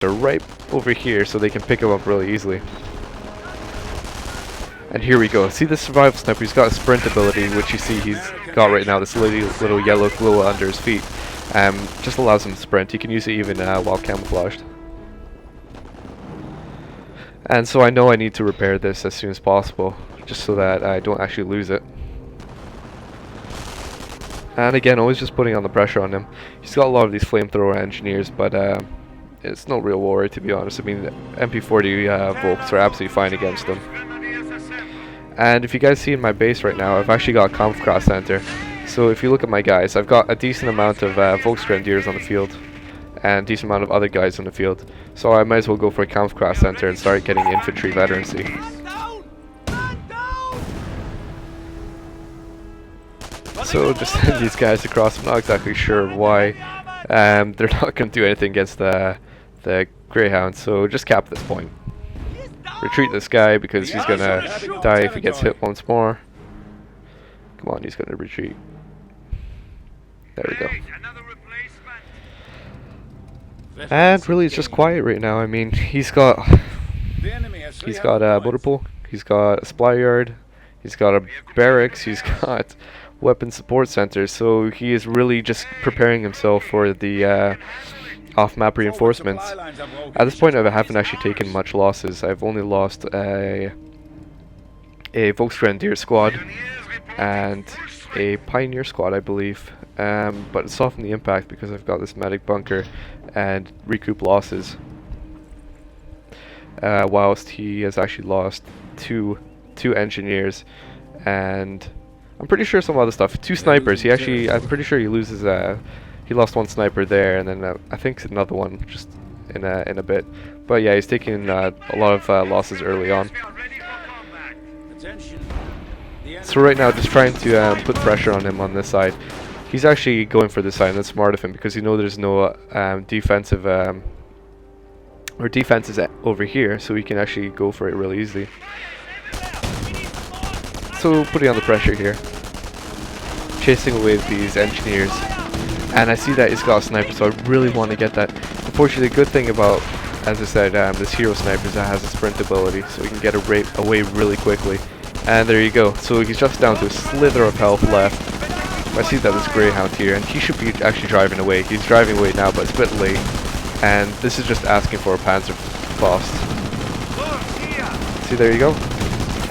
are right over here so they can pick him up really easily. And here we go. See the survival sniper, he's got a sprint ability, which you see he's got right now, this little yellow glow under his feet. Just allows him to sprint. He can use it even while camouflaged. And so I know I need to repair this as soon as possible, just so that I don't actually lose it. And again, always just putting on the pressure on him. He's got a lot of these flamethrower engineers, but it's no real worry, to be honest. I mean, MP40 Volks are absolutely fine against them. And if you guys see in my base right now, I've actually got a Kampfkraft Center. So if you look at my guys, I've got a decent amount of Volksgrenadiers on the field, and a decent amount of other guys on the field. So I might as well go for a Kampfkraft Center and start getting infantry veterancy. So just send these guys across. I'm not exactly sure why. They're not going to do anything against the Greyhound, so just cap this point. Retreat this guy because he's going to die if he gets hit once more. Come on, he's going to retreat. There we go. And really it's just quiet right now. I mean, he's got a motor pool, he's got a supply yard, he's got a barracks, he's got weapon support center, so he is really just preparing himself for the off-map reinforcements. At this point I haven't actually taken much losses. I've only lost a Volksgrenadier squad and a Pioneer squad, I believe, but it's softened the impact because I've got this medic bunker and recoup losses, whilst he has actually lost two engineers and I'm pretty sure some other stuff. 2 snipers. I'm pretty sure he loses. He lost 1 sniper there, and then I think another one just in a bit. But yeah, he's taking a lot of losses early on. So right now, just trying to put pressure on him on this side. He's actually going for this side, and that's smart of him because you know there's no defensive or defenses over here, so he can actually go for it really easily. So putting on the pressure here, chasing away these engineers, and I see that he's got a sniper, so I really want to get that. Unfortunately, the good thing about, as I said, this hero sniper is that has a sprint ability, so he can get away really quickly. And there you go. So he's just down to a slither of health left. I see that there's a Greyhound here, and he should be actually driving away. He's driving away now, but it's a bit late. And this is just asking for a Panzerfaust. See, there you go.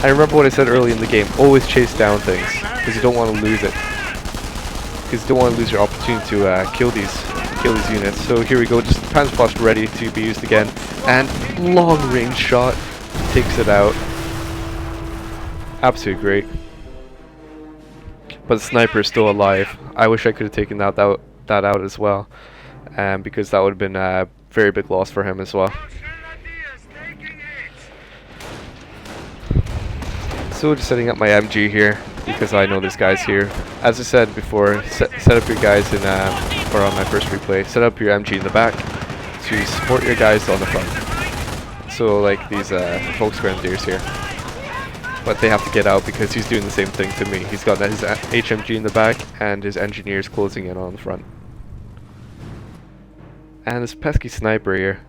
I remember what I said early in the game, always chase down things, because you don't want to lose it. Because you don't want to lose your opportunity to kill these units. So here we go, just Panzerfaust ready to be used again, and long range shot takes it out. Absolutely great. But the sniper is still alive. I wish I could have taken that out as well, because that would have been a very big loss for him as well. So just setting up my MG here because I know this guy's here. As I said before, set up your guys in or on my first replay, set up your MG in the back to support your guys on the front. So like these Volksgrenadiers here. But they have to get out because he's doing the same thing to me. He's got his HMG in the back and his engineers closing in on the front. And this pesky sniper here.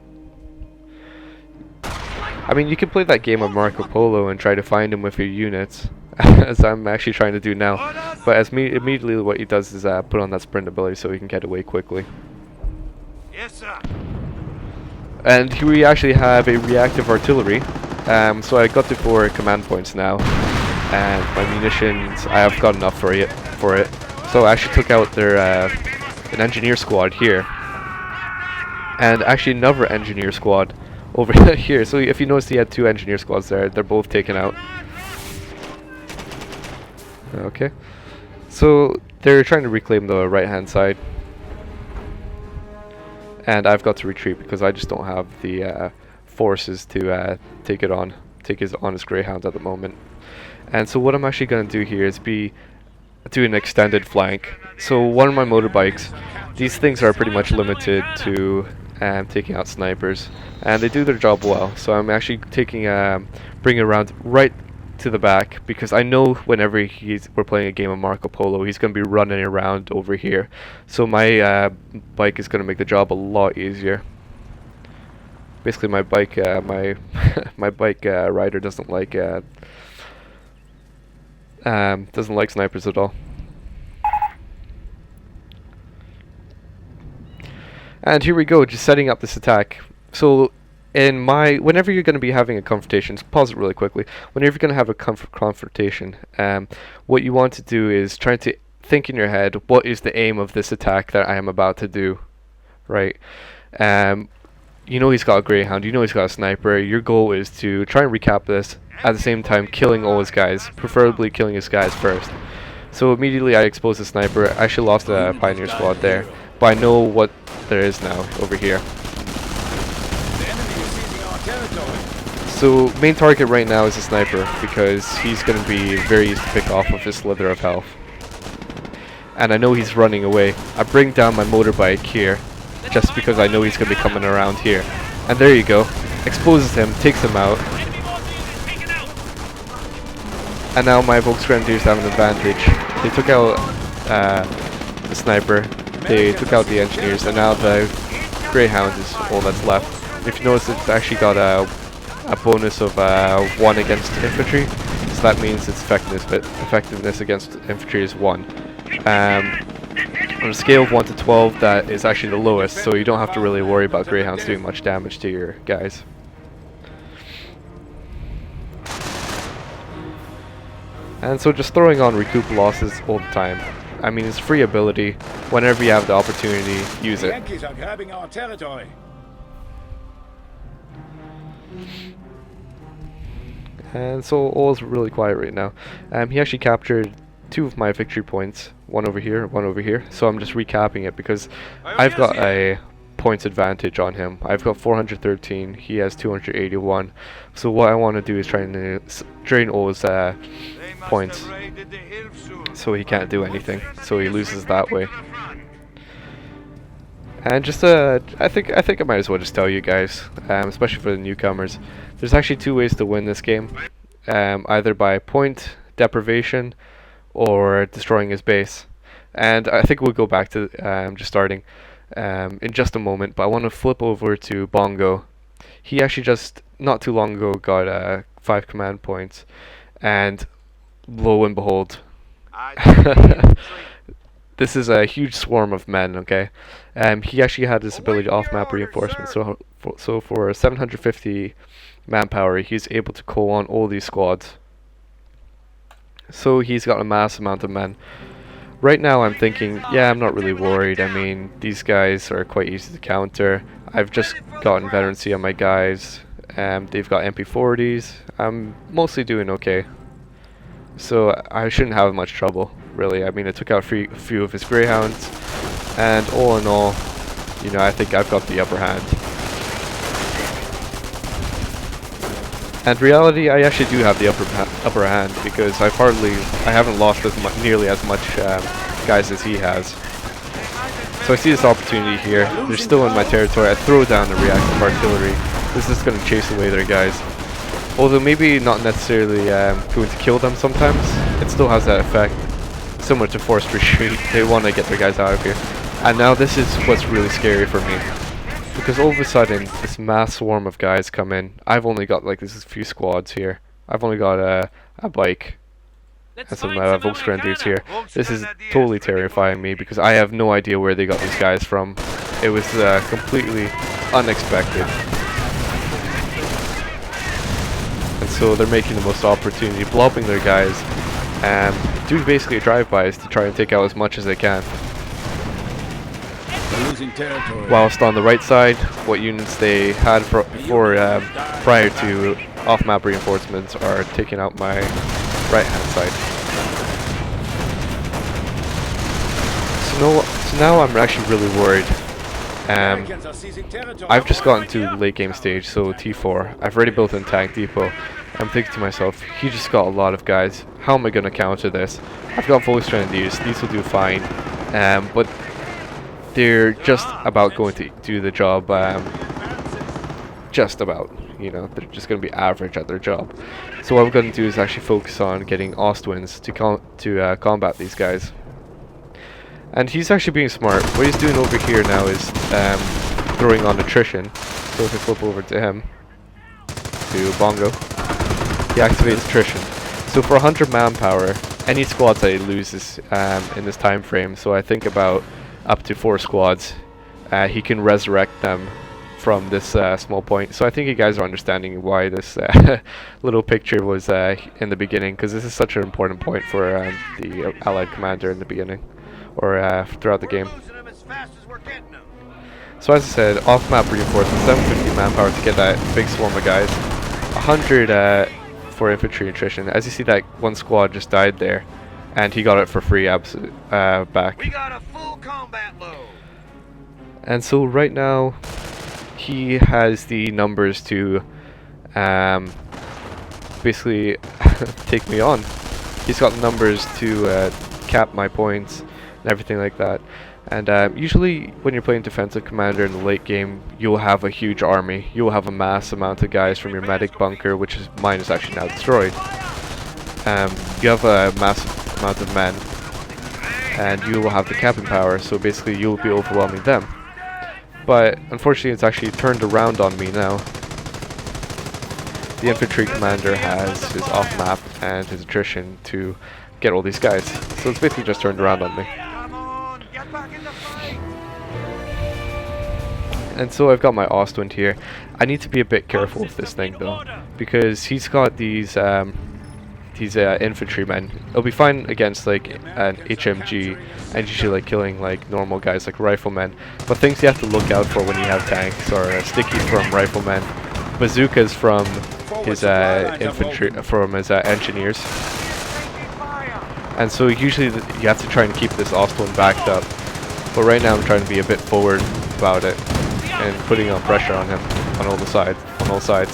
I mean, you can play that game of Marco Polo and try to find him with your units, as I'm actually trying to do now. But immediately what he does is put on that sprint ability so he can get away quickly. Yes, sir. And here we actually have a reactive artillery. So I got to 4 command points now, and my munitions, I have got enough for it. So I actually took out their an engineer squad here, and actually another engineer squad over here. So if you notice, he had 2 engineer squads there. They're both taken out. Okay, so they're trying to reclaim the right hand side, and I've got to retreat because I just don't have the forces to take his honest Greyhound at the moment. And so what I'm actually going to do here is do an extended flank. So one of my motorbikes, these things are pretty much limited to taking out snipers, and they do their job well. So I'm actually bringing around right to the back because I know whenever we're playing a game of Marco Polo, he's going to be running around over here. So my bike is going to make the job a lot easier. Basically, my bike, my bike rider doesn't like snipers at all. And here we go, just setting up this attack. So, whenever you're going to be having a confrontation, just pause it really quickly. Whenever you're going to have a confrontation, what you want to do is try to think in your head, what is the aim of this attack that I am about to do, right? You know he's got a greyhound, you know he's got a sniper. Your goal is to try and recap this, at the same time killing all his guys, preferably killing his guys first. So immediately I exposed the sniper. I actually lost the Pioneer squad there, but I know what there is now over here. So main target right now is a sniper, because he's going to be very easy to pick off with his slither of health. And I know he's running away. I bring down my motorbike here, just because I know he's going to be coming around here. And there you go. Exposes him, takes him out. And now my Volksgrenadiers have an advantage. They took out the sniper, they took out the engineers, and now the Greyhound is all that's left. If you notice, it's actually got a bonus of 1 against infantry, so that means its effectiveness against infantry is 1. On a scale of 1 to 12, that is actually the lowest, so you don't have to really worry about Greyhounds doing much damage to your guys. And so just throwing on recoup losses all the time. I mean, it's free ability. Whenever you have the opportunity, use it. Yankees are grabbing our territory. And so all is really quiet right now. He actually captured 2 of my victory points, one over here. So I'm just recapping it because I've got a points advantage on him. I've got 413, he has 281. So what I want to do is try and drain all his points, so he can't do anything. So he loses that way. And just I think I might as well just tell you guys, especially for the newcomers, there's actually 2 ways to win this game, either by point deprivation or destroying his base. And I think we'll go back to just starting in just a moment, but I want to flip over to Bongo. He actually just not too long ago got 5 command points, and lo and behold, this is a huge swarm of men, okay? He actually had this ability off-map reinforcement, so for 750 manpower, he's able to call on all these squads. So he's got a mass amount of men. Right now I'm thinking, yeah, I'm not really worried. I mean, these guys are quite easy to counter. I've just gotten veterancy on my guys. They've got MP40s. I'm mostly doing okay. So I shouldn't have much trouble, really. I mean, I took out a few of his Greyhounds, and all in all, you know, I think I've got the upper hand. And reality, I actually do have the upper hand, because I haven't lost nearly as much guys as he has. So I see this opportunity here. They're still in my territory. I throw down the reactive artillery. This is going to chase away their guys. Although maybe not necessarily going to kill them sometimes, it still has that effect. Similar to forced retreat, they want to get their guys out of here. And now this is what's really scary for me. Because all of a sudden, this mass swarm of guys come in. I've only got like this few squads here. I've only got a bike and some Volksgrenadiers here. This is totally terrifying me because I have no idea where they got these guys from. It was completely unexpected. And so they're making the most opportunity, blobbing their guys, and doing basically drive-bys to try and take out as much as they can. Whilst on the right side, what units they had prior to off-map reinforcements are taking out my right-hand side. So now I'm actually really worried. I've just gotten to late game stage, so T4. I've already built a tank depot. I'm thinking to myself, he just got a lot of guys. How am I going to counter this? I've got Volksgrenadiers, these will do fine. But they're just about going to do the job, just about, you know, they're just going to be average at their job. So what I'm going to do is actually focus on getting Ostwinds to combat these guys. And he's actually being smart. What he's doing over here now is throwing on attrition. So if I flip over to him, to Bongo, he activates attrition. So for 100 manpower, any squads that he loses in this time frame, so I think about up to 4 squads, he can resurrect them from this small point. So I think you guys are understanding why this little picture was in the beginning, because this is such an important point for the Allied commander in the beginning, or throughout the game. So as I said, off-map reinforcements, 750 manpower to get that big swarm of guys, 100 for infantry attrition. As you see, that one squad just died there, and he got it for free back. We got a full combat load. And so right now, he has the numbers to basically take me on. He's got the numbers to cap my points and everything like that. And usually when you're playing defensive commander in the late game, you'll have a huge army. You'll have a mass amount of guys from your medic bunker, which is mine is actually now destroyed. You have a massive amount of men, and you will have the capping power, so basically you'll be overwhelming them. But unfortunately it's actually turned around on me now. The infantry commander has his off-map and his attrition to get all these guys. So it's basically just turned around on me. And so I've got my Ostwind here. I need to be a bit careful with this thing though, because he's got these infantrymen. It'll be fine against like an HMG and usually like killing like normal guys like riflemen, but things you have to look out for when you have tanks are stickies from riflemen, bazookas from his infantry, from his engineers. And so usually you have to try and keep this Ostwind backed up, but right now I'm trying to be a bit forward about it and putting on pressure on him on all sides.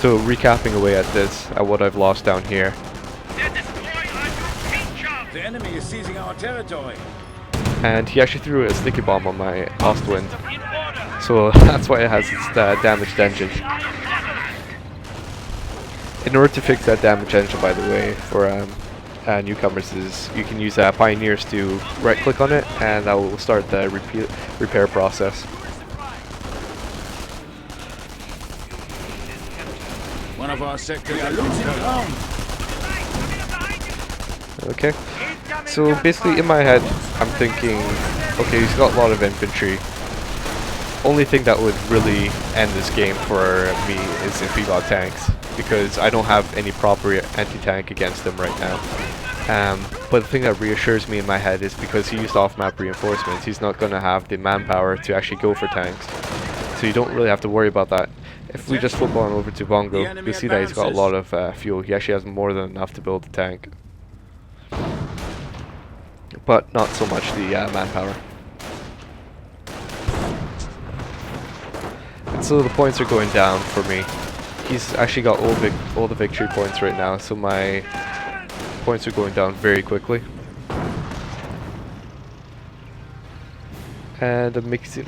So recapping away at this, at what I've lost down here. The enemy is seizing our territory. And he actually threw a sticky bomb on my Ostwind, so that's why it has its damaged engine. In order to fix that damaged engine, by the way, for newcomers, is you can use Pioneers to right click on it, and that will start the repair process. One of our sectors are losing ground. Okay, so basically in my head I'm thinking, okay, he's got a lot of infantry. Only thing that would really end this game for me is if he got tanks, because I don't have any proper anti-tank against him right now. But the thing that reassures me in my head is because he used off-map reinforcements, he's not going to have the manpower to actually go for tanks. So you don't really have to worry about that. If we just flip on over to Bongo, you'll see that he's got a lot of fuel. He actually has more than enough to build a tank. But not so much the manpower. And so the points are going down for me. He's actually got all the victory points right now, so my points are going down very quickly. And I'm making